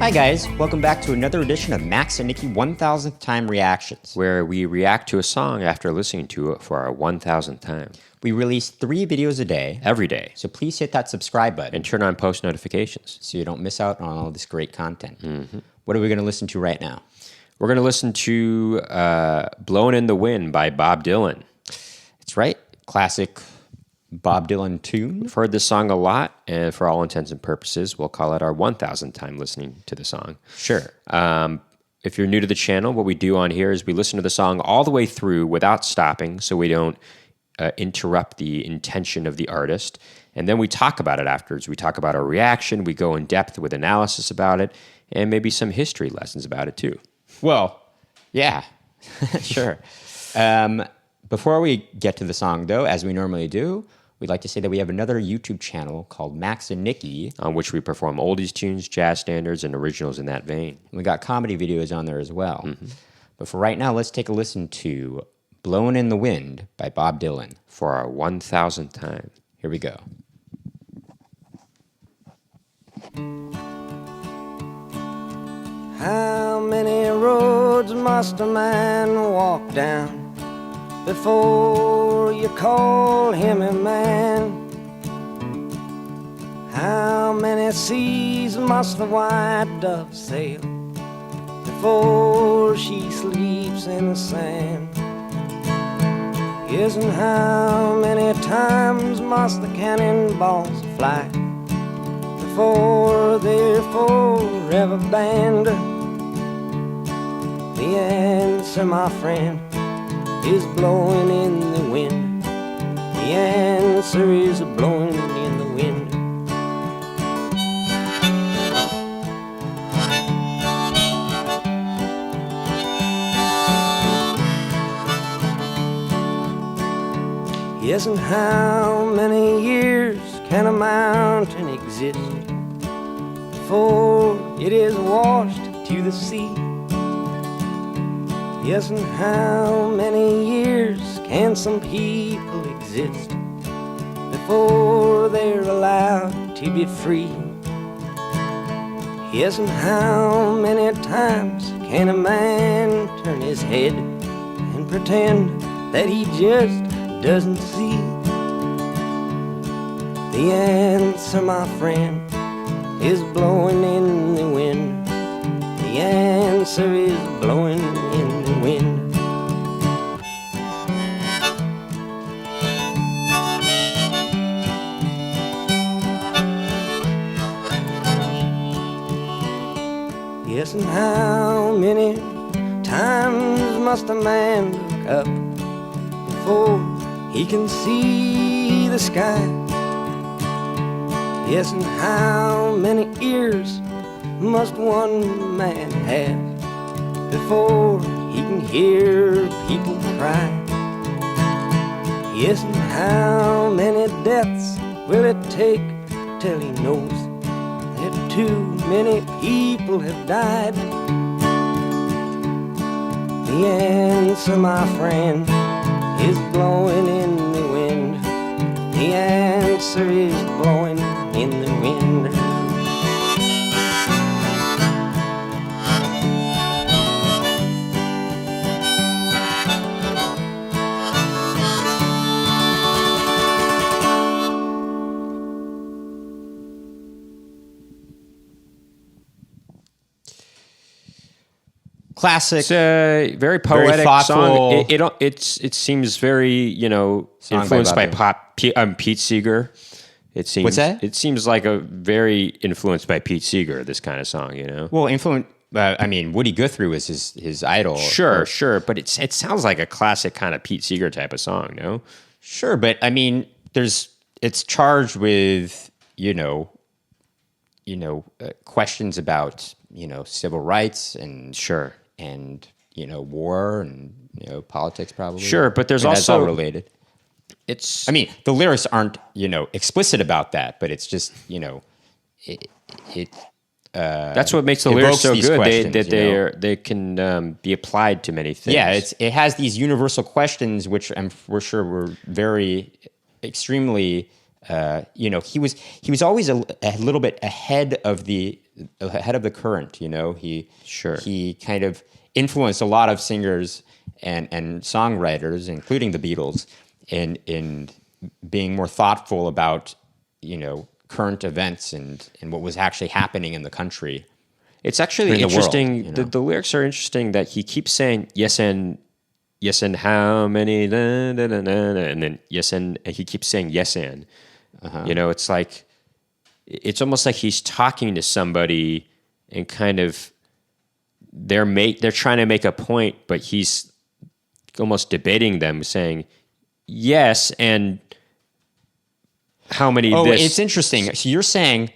Hi guys, welcome back to another edition of Max and Nicky 1000th Time Reactions, where we react to a song after listening to it for our 1000th time. We release 3 videos a day, Every day. so please hit that subscribe button And turn on post notifications. so you don't miss out on all this great content. What are we going to listen to right now? We're going to listen to Blowin' in the Wind by Bob Dylan. That's right, classic Bob Dylan tune. We've heard this song a lot, and for all intents and purposes, we'll call it our 1000th time listening to the song. Sure. If you're new to the channel, what we do on here is we listen to the song all the way through without stopping, so we don't interrupt the intention of the artist. And then we talk about it afterwards. We talk about our reaction, we go in depth with analysis about it, and maybe some history lessons about it too. Well, yeah, sure. Before we get to the song, though, as we normally do, we'd like to say that we have another YouTube channel called Max and Nicky, On which we perform oldies tunes, jazz standards, and originals in that vein. We got comedy videos on there as well. But for right now, let's take a listen to Blowin' in the Wind by Bob Dylan. For our 1000th time. Here we go. How many roads must a man walk down before you call him a man? How many seas must the white dove sail before she sleeps in the sand? Yes, and how many times must the cannonballs fly before they're forever banned? The answer, my friend, is blowing in the wind. The answer is blowing in the wind. Yes, and how many years can a mountain exist before it is washed to the sea? Yes, and how many years can some people exist before they're allowed to be free? Yes, and how many times can a man turn his head and pretend that he just doesn't see? The answer, my friend, is blowing in the wind. The answer is blowing in the wind. Yes, and how many times must a man look up before he can see the sky? Yes, and how many ears must one man have before he can hear people cry? Yes, and how many deaths will it take till he knows that too many people have died? The answer, my friend, is blowing in the wind. The answer is blowing in the wind. Classic. It's a very poetic thoughtful song. It seems very, Song by influenced by Bob Pete Seeger. It seems. What's that? It seems like a very influenced by Pete Seeger, this kind of song, Well, Woody Guthrie was his idol. Sure, but it sounds like a classic kind of Pete Seeger type of song, no? Sure, but it's charged with questions about civil rights and Sure. and war and politics probably. Sure, but there's that's also all related. It's The lyrics aren't explicit about that, but it's just that's what makes the lyrics evokes so these good. questions, They can be applied to many things. Yeah, it has these universal questions, which we're sure were very extremely He was always a little bit ahead of the current. He kind of influenced a lot of singers and songwriters, including the Beatles, in being more thoughtful about current events and what was actually happening in the country. It's actually In the world, interesting. The lyrics are interesting that he keeps saying yes and how many, da, da, da, da, da, and then yes and he keeps saying yes and. It's like it's almost like he's talking to somebody and kind of they're trying to make a point, but he's almost debating them, saying yes and how many. Oh, this. It's interesting. So you're saying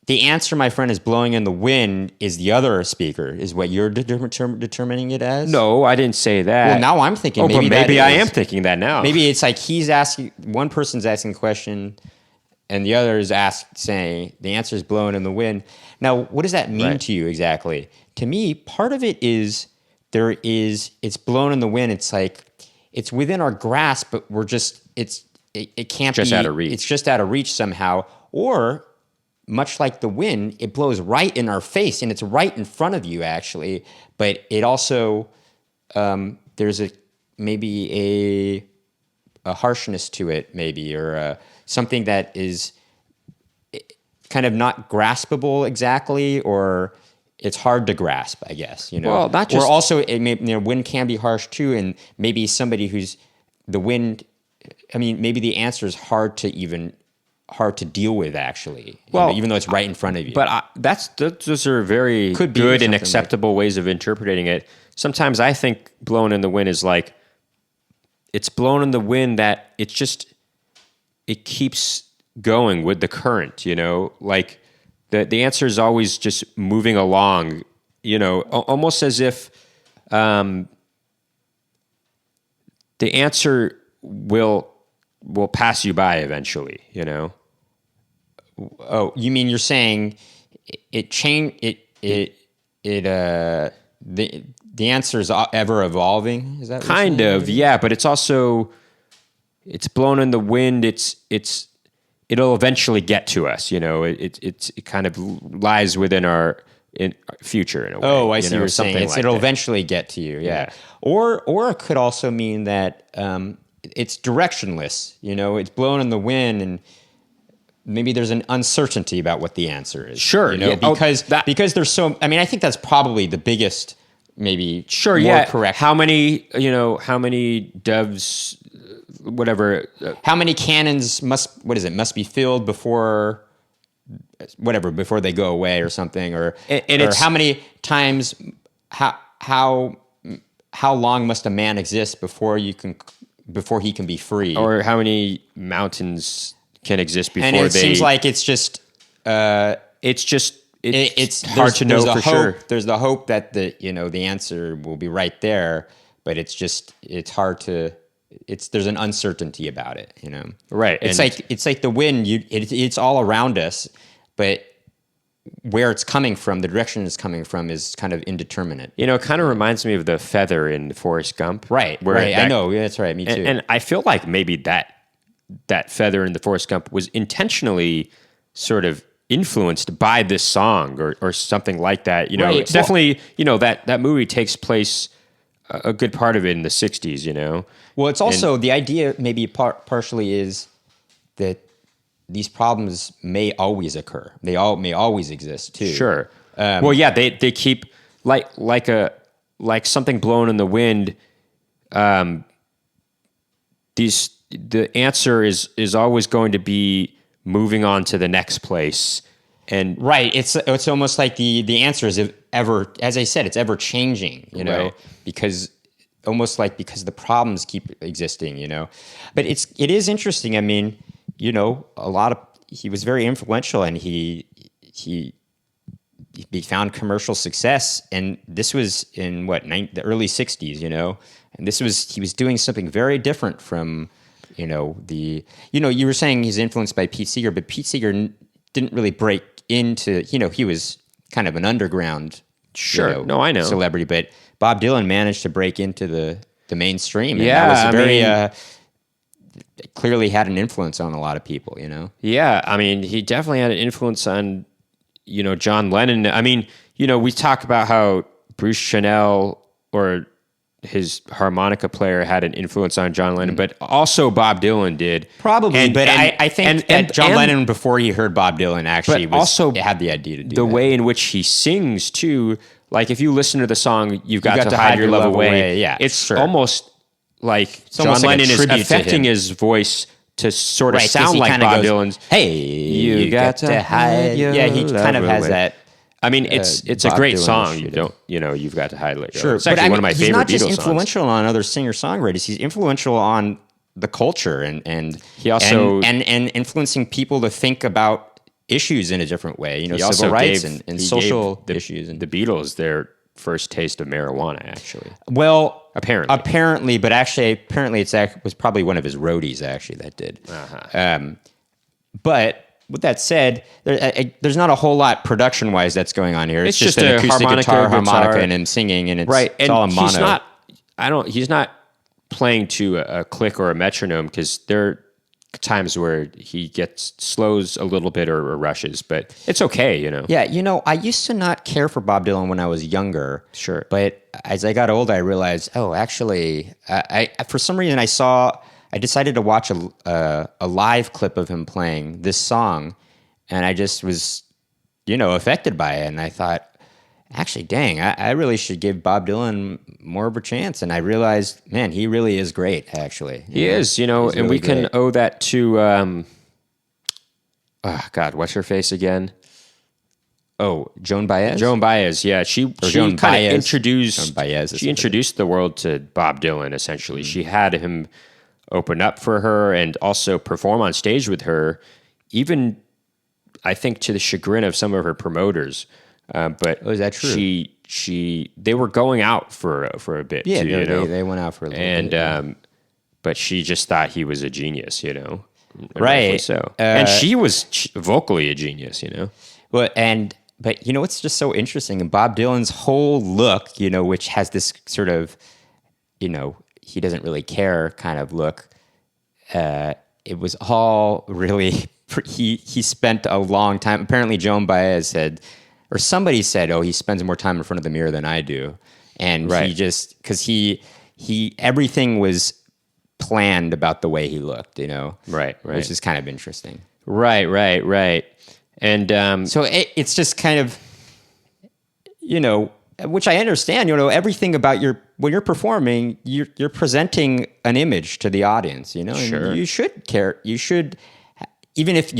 the answer, my friend, is blowing in the wind is the other speaker, is what you're determining it as? No, I didn't say that. Well, now I'm thinking but maybe I am is. thinking that now. Maybe it's like one person's asking a question and the other is saying the answer is blowing in the wind. Now, what does that mean to you exactly? To me, part of it is it's blown in the wind. It's like it's within our grasp, but it can't just be out of reach. It's just out of reach somehow. Or much like the wind, it blows right in our face, and it's right in front of you, actually. But it also there's maybe a harshness to it, maybe, or something that is kind of not graspable exactly, or it's hard to grasp, I guess. Well, not just. Or also, wind can be harsh too, and maybe somebody who's the wind. I mean, maybe the answer is hard to deal with, actually. Well, even though it's right in front of you. But those are very good and acceptable ways of interpreting it. Sometimes I think "blown in the wind" is like it's blown in the wind that it keeps going with the current. Like the answer is always just moving along. Almost as if the answer will pass you by eventually, Oh, you mean you're saying the answer is ever evolving? Is that what kind you're of, yeah, but it's also it's blown in the wind. It'll eventually get to us, it kind of lies within our future in a way. Oh, I see what you're saying. Like it'll that. eventually get to you, yeah. Or it could also mean that it's directionless. It's blown in the wind, and maybe there's an uncertainty about what the answer is. Sure, because there's so. I mean, I think that's probably the biggest, maybe. Sure, more correct. How many doves, whatever. How many cannons must be filled before they go away or something, or how many times how long must a man exist before he can be free, or how many mountains can exist before and it seems like it's hard to know for sure. There's the hope that the answer will be right there, but it's hard to. There's an uncertainty about it, Right. It's like the wind. It's all around us, but where it's coming from, the direction it's coming from, is kind of indeterminate. It kind of reminds me of the feather in Forrest Gump. Right. I know. Yeah, that's right. Me too. And I feel like maybe that feather in the Forrest Gump was intentionally sort of influenced by this song or something like that. Right. It's definitely, that movie takes place a good part of it in the 60s, Well, it's also the idea maybe partially is that these problems may always occur. They may always exist too. Sure. Well, yeah, they keep like something blown in the wind. The answer is always going to be moving on to the next place. And right, it's almost like the answer is ever, as I said, it's ever changing, Right. because the problems keep existing, But it is interesting. I mean, he was very influential, and he found commercial success, and this was in the early 60s, and he was doing something very different from, you were saying he's influenced by Pete Seeger, but Pete Seeger didn't really break into, he was kind of an underground, sure, no, I know, celebrity, but Bob Dylan managed to break into the mainstream. And yeah, that was very, clearly had an influence on a lot of people, you know? Yeah, I mean, he definitely had an influence on, John Lennon. I mean, we talk about how Bruce Chanel or his harmonica player had an influence on John Lennon, but also Bob Dylan did. Probably, I think that John Lennon, before he heard Bob Dylan, actually had the idea to do the that. way in which he sings, too. Like, if you listen to the song, You've Got to Hide Your Love Away, yeah, it's almost like John almost like a Lennon is tribute to affecting him. his voice to sort of Right, 'cause sound he like kinda Bob goes, Dylan's. Hey, you got to hide. Yeah, he kind of has that. I mean, it's a Bob great Dylan-ish, song. you You know. don't, You've Got to Hide It. Sure, It's actually one of my favorite he's not just Beatles songs. influential on other singer-songwriters. He's influential on the culture and He also- and influencing people to think about issues in a different way. He civil also rights gave- and he social gave issues. And The Beatles their first taste of marijuana, actually. well, Apparently. but apparently it was probably one of his roadies actually that did. But with that said, there's not a whole lot production-wise that's going on here. It's just an a acoustic harmonica, harmonica, and him singing, and it's Right, it's all a mono. He's not playing to a click or a metronome, because there are times where he slows a little bit or rushes, but it's okay, Yeah, I used to not care for Bob Dylan when I was younger. Sure. But as I got older, I realized, actually, I for some reason I decided to watch a live clip of him playing this song, and I just was, affected by it. And I thought, actually, dang, I really should give Bob Dylan more of a chance. And I realized, man, he really is great, actually. He is, He's and really we can great. owe that to, what's her face again? Oh, Joan Baez? Joan Baez, yeah. She Joan kind of Baez. introduced, Joan Baez is she introduced the world to Bob Dylan, essentially. She had him open up for her and also perform on stage with her, even, I think, to the chagrin of some of her promoters. But is that true? They were going out for a bit, Yeah, too, they went out for a little and bit. but she just thought he was a genius, and Right. rightfully so, and she was vocally a genius, Well, but what's just so interesting, and Bob Dylan's whole look, which has this sort of, he doesn't really care kind of look. It was all really. He spent a long time. Apparently, Joan Baez said, or somebody said, "Oh, he spends more time in front of the mirror than I do," and Right. he just because he everything was planned about the way he looked, Right. which is kind of interesting. Right. And So it's just kind of, which I understand, everything about when you're performing, you're presenting an image to the audience, and Sure. you should care. You should, even if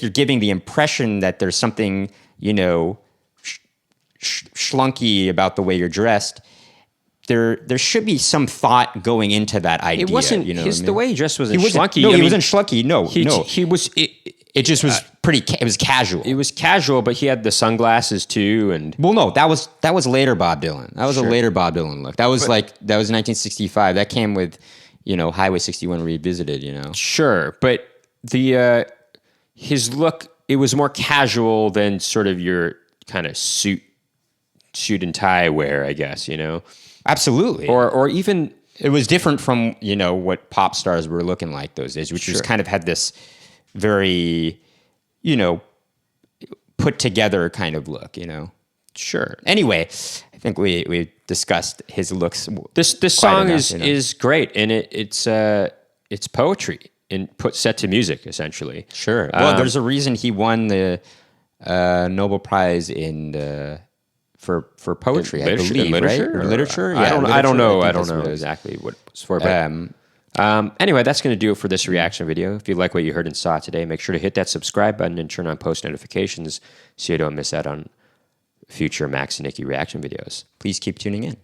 you're giving the impression that there's something, schlunky about the way you're dressed, there should be some thought going into that idea. it wasn't the way he dressed wasn't schlunky. No, I he mean, wasn't schlunky. No, no. he was. It just was it was casual. It was casual, but he had the sunglasses too, and Well, no, that was later Bob Dylan. That was a Sure. later Bob Dylan look. That was 1965. That came with, Highway 61 Revisited. sure, but his look, it was more casual than sort of your kind of suit and tie wear, I guess. Absolutely. Or even it was different from what pop stars were looking like those days, which was Sure. kind of had this very put together kind of look. sure. Anyway, I think we discussed his looks. This quite song enough, is great, and it's poetry and set to music, essentially. Sure. Well, there's a reason he won the Nobel Prize for poetry, I believe, in literature, right? Or or- literature. I don't know. think I don't know that's what it is. exactly what it's for. But anyway, that's going to do it for this reaction video. If you like what you heard and saw today, make sure to hit that subscribe button and turn on post notifications so you don't miss out on future Max and Nicky reaction videos. Please keep tuning in.